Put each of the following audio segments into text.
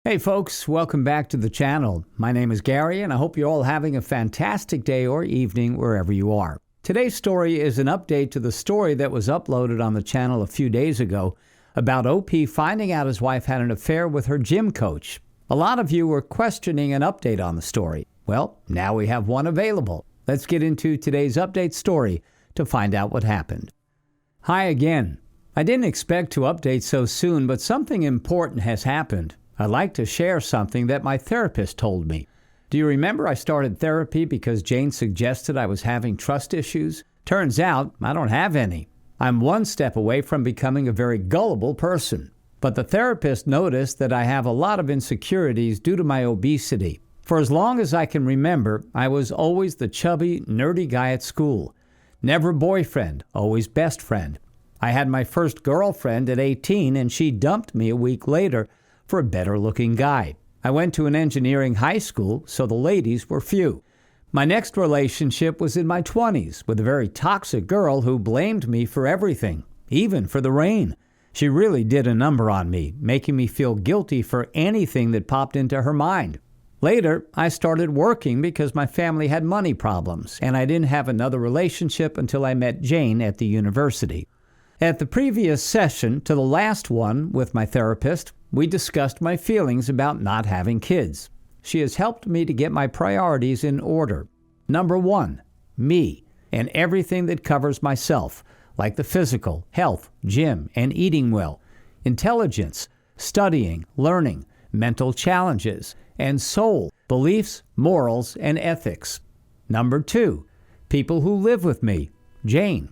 Hey folks, welcome back to the channel. My name is Gary and I hope you're all having a fantastic day or evening wherever you are. Today's story is an update to the story that was uploaded on the channel a few days ago about OP finding out his wife had an affair with her gym coach. A lot of you were questioning an update on the story. Well, now we have one available. Let's get into today's update story to find out what happened. Hi again. I didn't expect to update so soon, but something important has happened. I'd like to share something that my therapist told me. Do you remember I started therapy because Jane suggested I was having trust issues? Turns out I don't have any. I'm one step away from becoming a very gullible person. But the therapist noticed that I have a lot of insecurities due to my obesity. For as long as I can remember, I was always the chubby, nerdy guy at school. Never boyfriend, always best friend. I had my first girlfriend at 18 and she dumped me a week later for a better-looking guy. I went to an engineering high school, so the ladies were few. My next relationship was in my 20s with a very toxic girl who blamed me for everything, even for the rain. She really did a number on me, making me feel guilty for anything that popped into her mind. Later, I started working because my family had money problems, and I didn't have another relationship until I met Jane at the university. At the previous session to the last one with my therapist, we discussed my feelings about not having kids. She has helped me to get my priorities in order. Number 1, me, and everything that covers myself, like the physical, health, gym, and eating well, intelligence, studying, learning, mental challenges, and soul, beliefs, morals, and ethics. Number 2, people who live with me, Jane.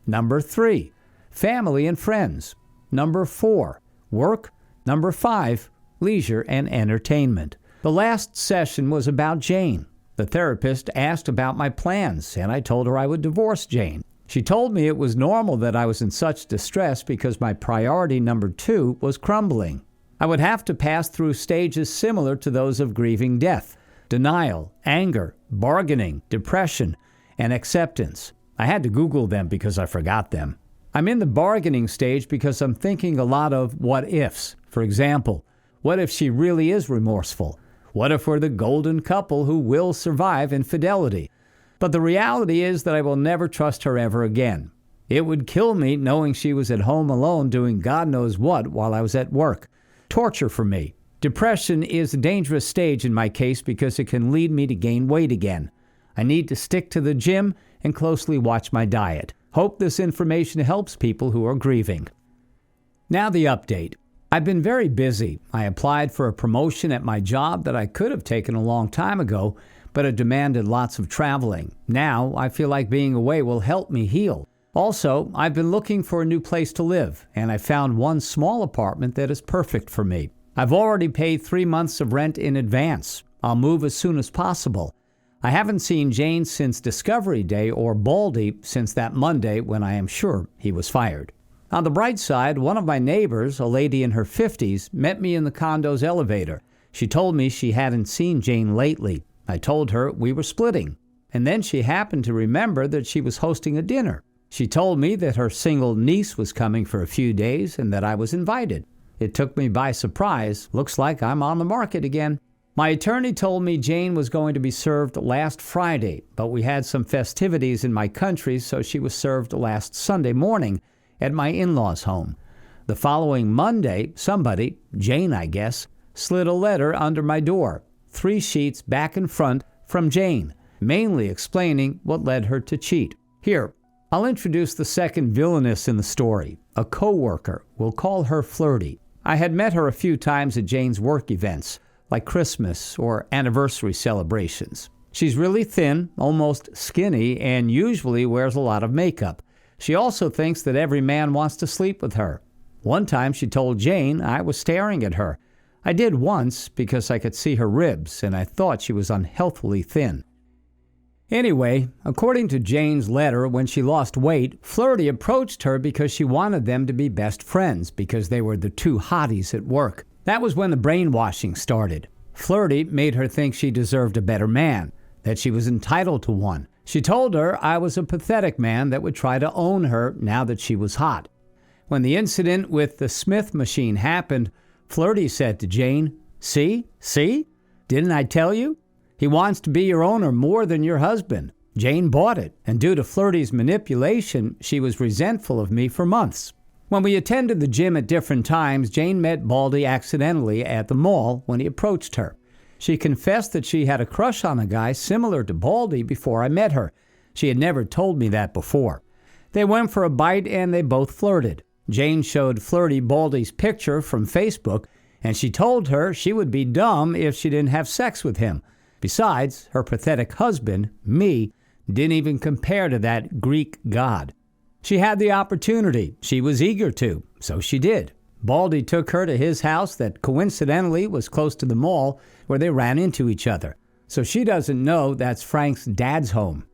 Number 3, family and friends. Number 4, work. Number 5, leisure and entertainment. The last session was about Jane. The therapist asked about my plans, and I told her I would divorce Jane. She told me it was normal that I was in such distress because my priority number 2 was crumbling. I would have to pass through stages similar to those of grieving death: denial, anger, bargaining, depression, and acceptance. I had to Google them because I forgot them. I'm in the bargaining stage because I'm thinking a lot of what ifs. For example, what if she really is remorseful? What if we're the golden couple who will survive infidelity? But the reality is that I will never trust her ever again. It would kill me knowing she was at home alone doing God knows what while I was at work. Torture for me. Depression is a dangerous stage in my case because it can lead me to gain weight again. I need to stick to the gym and closely watch my diet. Hope this information helps people who are grieving. Now the update. I've been very busy. I applied for a promotion at my job that I could have taken a long time ago, but it demanded lots of traveling. Now I feel like being away will help me heal. Also, I've been looking for a new place to live, and I found one small apartment that is perfect for me. I've already paid 3 months of rent in advance. I'll move as soon as possible. I haven't seen Jane since Discovery Day or Baldy since that Monday when I am sure he was fired. On the bright side, one of my neighbors, a lady in her 50s, met me in the condo's elevator. She told me she hadn't seen Jane lately. I told her we were splitting. And then she happened to remember that she was hosting a dinner. She told me that her single niece was coming for a few days and that I was invited. It took me by surprise. Looks like I'm on the market again. My attorney told me Jane was going to be served last Friday, but we had some festivities in my country, so she was served last Sunday morning at my in-laws' home. The following Monday, somebody, Jane I guess, slid a letter under my door, 3 sheets back and front from Jane, mainly explaining what led her to cheat. Here, I'll introduce the second villainess in the story, a co-worker. We'll call her Flirty. I had met her a few times at Jane's work events, like Christmas or anniversary celebrations. She's really thin, almost skinny, and usually wears a lot of makeup. She also thinks that every man wants to sleep with her. One time she told Jane I was staring at her. I did once because I could see her ribs and I thought she was unhealthily thin. Anyway, according to Jane's letter, when she lost weight, Flirty approached her because she wanted them to be best friends because they were the 2 hotties at work. That was when the brainwashing started. Flirty made her think she deserved a better man, that she was entitled to one. She told her I was a pathetic man that would try to own her now that she was hot. When the incident with the Smith machine happened, Flirty said to Jane, See? See? Didn't I tell you? He wants to be your owner more than your husband. Jane bought it, and due to Flirty's manipulation, she was resentful of me for months. When we attended the gym at different times, Jane met Baldy accidentally at the mall when he approached her. She confessed that she had a crush on a guy similar to Baldy before I met her. She had never told me that before. They went for a bite and they both flirted. Jane showed Flirty Baldy's picture from Facebook, and she told her she would be dumb if she didn't have sex with him. Besides, her pathetic husband, me, didn't even compare to that Greek god. She had the opportunity. She was eager to, so she did. Baldy took her to his house that coincidentally was close to the mall where they ran into each other. So she doesn't know that's Frank's dad's home.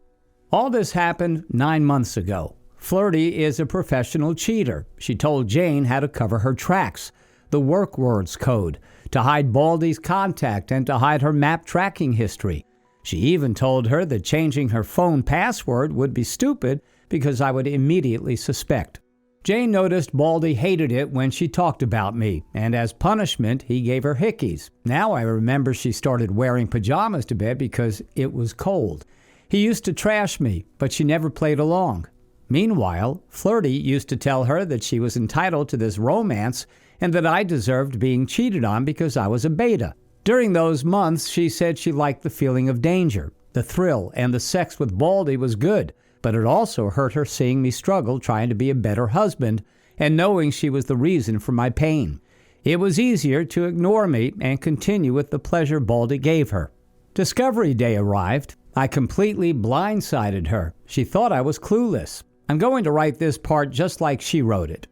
All this happened 9 months ago. Flirty is a professional cheater. She told Jane how to cover her tracks, the work words code, to hide Baldy's contact and to hide her map tracking history. She even told her that changing her phone password would be stupid because I would immediately suspect. Jane noticed Baldy hated it when she talked about me, and as punishment, he gave her hickeys. Now I remember she started wearing pajamas to bed because it was cold. He used to trash me, but she never played along. Meanwhile, Flirty used to tell her that she was entitled to this romance and that I deserved being cheated on because I was a beta. During those months, she said she liked the feeling of danger. The thrill and the sex with Baldy was good, but it also hurt her seeing me struggle trying to be a better husband and knowing she was the reason for my pain. It was easier to ignore me and continue with the pleasure Baldy gave her. Discovery Day arrived. I completely blindsided her. She thought I was clueless. I'm going to write this part just like she wrote it.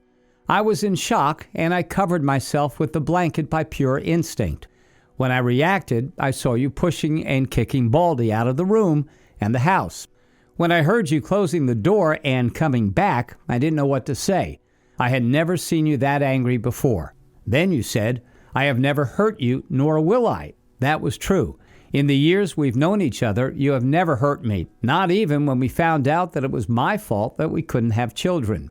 I was in shock, and I covered myself with the blanket by pure instinct. When I reacted, I saw you pushing and kicking Baldy out of the room and the house. When I heard you closing the door and coming back, I didn't know what to say. I had never seen you that angry before. Then you said, "I have never hurt you, nor will I." That was true. In the years we've known each other, you have never hurt me, not even when we found out that it was my fault that we couldn't have children.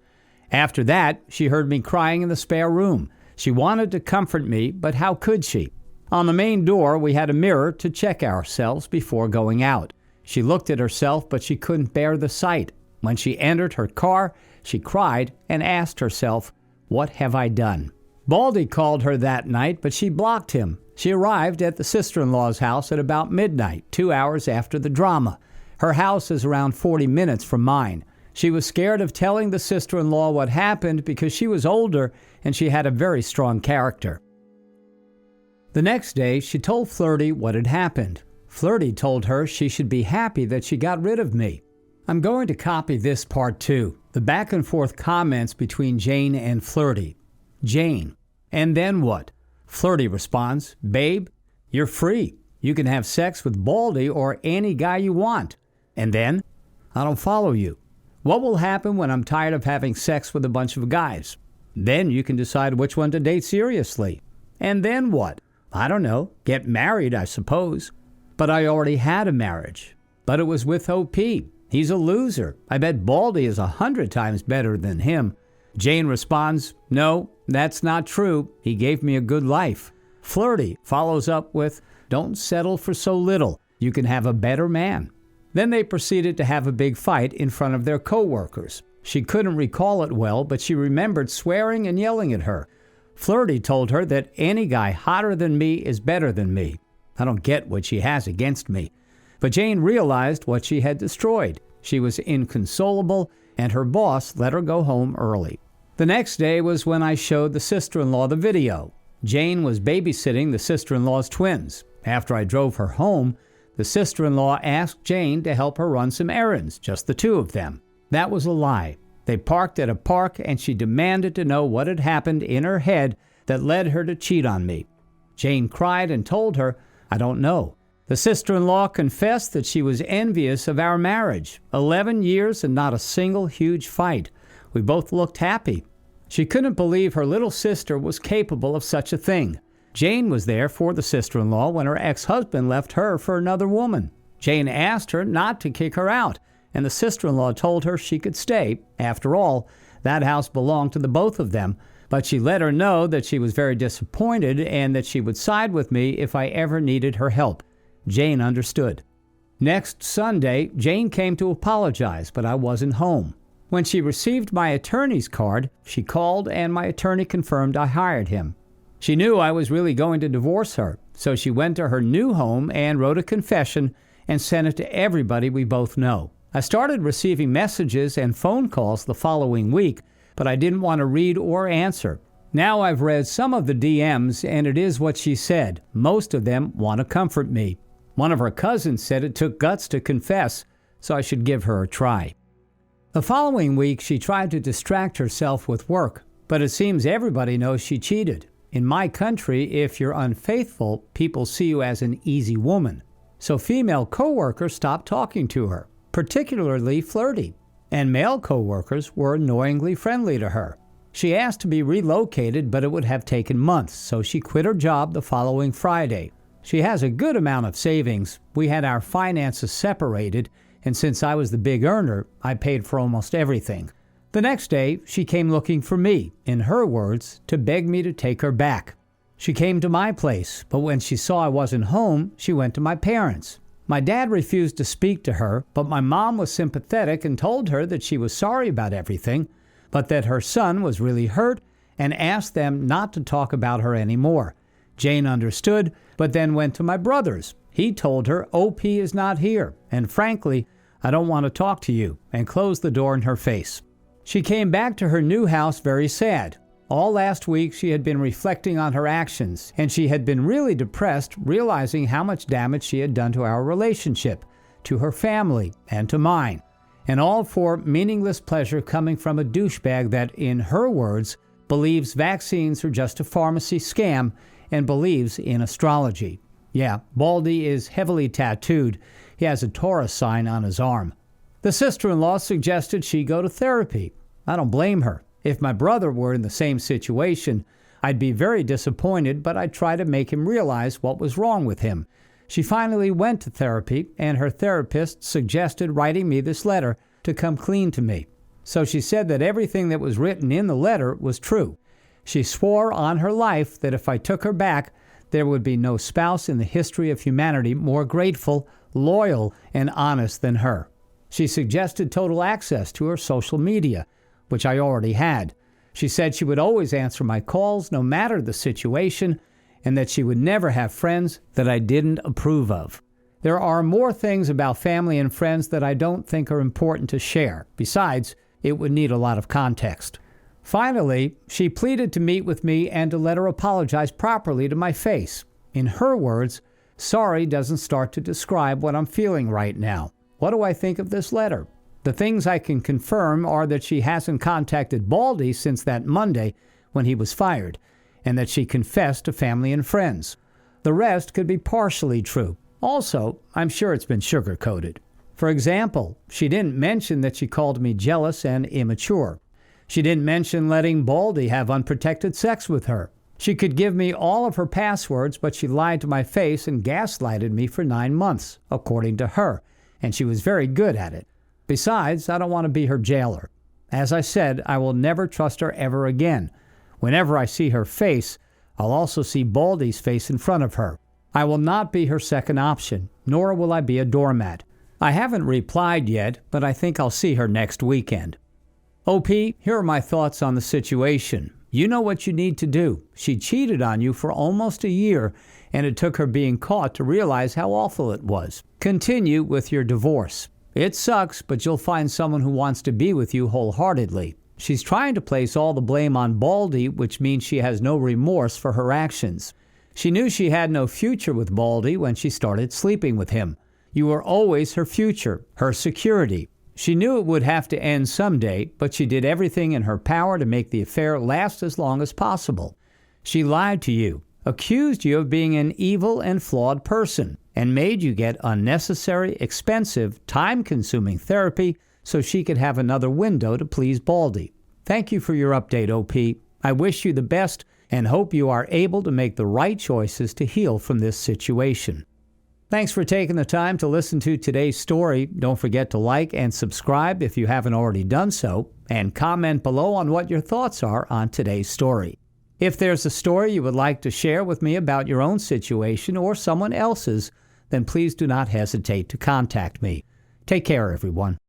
After that, she heard me crying in the spare room. She wanted to comfort me, but how could she? On the main door, we had a mirror to check ourselves before going out. She looked at herself, but she couldn't bear the sight. When she entered her car, she cried and asked herself, "What have I done?" Baldy called her that night, but she blocked him. She arrived at the sister-in-law's house at about midnight, 2 hours after the drama. Her house is around 40 minutes from mine. She was scared of telling the sister-in-law what happened because she was older and she had a very strong character. The next day, she told Flirty what had happened. Flirty told her she should be happy that she got rid of me. I'm going to copy this part too. The back and forth comments between Jane and Flirty. Jane: "And then what?" Flirty responds, "Babe, you're free. You can have sex with Baldy or any guy you want." And then? "I don't follow you." "What will happen when I'm tired of having sex with a bunch of guys?" "Then you can decide which one to date seriously." "And then what?" "I don't know. Get married, I suppose." "But I already had a marriage." "But it was with OP. He's a loser. I bet Baldy is 100 times better than him." Jane responds, "No, that's not true. He gave me a good life." Flirty follows up with, "Don't settle for so little. You can have a better man." Then they proceeded to have a big fight in front of their co-workers. She couldn't recall it well, but she remembered swearing and yelling at her. Flirty told her that any guy hotter than me is better than me. I don't get what she has against me. But Jane realized what she had destroyed. She was inconsolable, and her boss let her go home early. The next day was when I showed the sister-in-law the video. Jane was babysitting the sister-in-law's twins. After I drove her home, the sister-in-law asked Jane to help her run some errands, just the two of them. That was a lie. They parked at a park, and she demanded to know what had happened in her head that led her to cheat on me. Jane cried and told her, "I don't know." The sister-in-law confessed that she was envious of our marriage. 11 years and not a single huge fight. We both looked happy. She couldn't believe her little sister was capable of such a thing. Jane was there for the sister-in-law when her ex-husband left her for another woman. Jane asked her not to kick her out, and the sister-in-law told her she could stay. After all, that house belonged to the both of them, but she let her know that she was very disappointed and that she would side with me if I ever needed her help. Jane understood. Next Sunday, Jane came to apologize, but I wasn't home. When she received my attorney's card, she called and my attorney confirmed I hired him. She knew I was really going to divorce her, so she went to her new home and wrote a confession and sent it to everybody we both know. I started receiving messages and phone calls the following week, but I didn't want to read or answer. Now I've read some of the DMs, and it is what she said. Most of them want to comfort me. One of her cousins said it took guts to confess, so I should give her a try. The following week, she tried to distract herself with work, but it seems everybody knows she cheated. In my country, if you're unfaithful, people see you as an easy woman. So female coworkers stopped talking to her, particularly flirty, and male coworkers were annoyingly friendly to her. She asked to be relocated, but it would have taken months, so she quit her job the following Friday. She has a good amount of savings. We had our finances separated, and since I was the big earner, I paid for almost everything. The next day, she came looking for me, in her words, to beg me to take her back. She came to my place, but when she saw I wasn't home, she went to my parents. My dad refused to speak to her, but my mom was sympathetic and told her that she was sorry about everything, but that her son was really hurt and asked them not to talk about her anymore. Jane understood, but then went to my brothers. He told her, OP is not here, and frankly, I don't want to talk to you, and closed the door in her face. She came back to her new house very sad. All last week, she had been reflecting on her actions, and she had been really depressed, realizing how much damage she had done to our relationship, to her family, and to mine. And all for meaningless pleasure coming from a douchebag that, in her words, believes vaccines are just a pharmacy scam and believes in astrology. Yeah, Baldy is heavily tattooed. He has a Taurus sign on his arm. The sister-in-law suggested she go to therapy. I don't blame her. If my brother were in the same situation, I'd be very disappointed, but I'd try to make him realize what was wrong with him. She finally went to therapy, and her therapist suggested writing me this letter to come clean to me. So she said that everything that was written in the letter was true. She swore on her life that if I took her back, there would be no spouse in the history of humanity more grateful, loyal, and honest than her. She suggested total access to her social media, which I already had. She said she would always answer my calls no matter the situation, and that she would never have friends that I didn't approve of. There are more things about family and friends that I don't think are important to share. Besides, it would need a lot of context. Finally, she pleaded to meet with me and to let her apologize properly to my face. In her words, sorry doesn't start to describe what I'm feeling right now. What do I think of this letter? The things I can confirm are that she hasn't contacted Baldy since that Monday when he was fired, and that she confessed to family and friends. The rest could be partially true. Also, I'm sure it's been sugar-coated. For example, she didn't mention that she called me jealous and immature. She didn't mention letting Baldy have unprotected sex with her. She could give me all of her passwords, but she lied to my face and gaslighted me for 9 months, according to her, and she was very good at it. Besides, I don't want to be her jailer. As I said, I will never trust her ever again. Whenever I see her face, I'll also see Baldy's face in front of her. I will not be her second option, nor will I be a doormat. I haven't replied yet, but I think I'll see her next weekend. OP, here are my thoughts on the situation. You know what you need to do. She cheated on you for almost a year, and it took her being caught to realize how awful it was. Continue with your divorce. It sucks, but you'll find someone who wants to be with you wholeheartedly. She's trying to place all the blame on Baldy, which means she has no remorse for her actions. She knew she had no future with Baldy when she started sleeping with him. You were always her future, her security. She knew it would have to end someday, but she did everything in her power to make the affair last as long as possible. She lied to you, accused you of being an evil and flawed person, and made you get unnecessary, expensive, time-consuming therapy so she could have another window to please Baldy. Thank you for your update, OP. I wish you the best and hope you are able to make the right choices to heal from this situation. Thanks for taking the time to listen to today's story. Don't forget to like and subscribe if you haven't already done so, and comment below on what your thoughts are on today's story. If there's a story you would like to share with me about your own situation or someone else's, then please do not hesitate to contact me. Take care, everyone.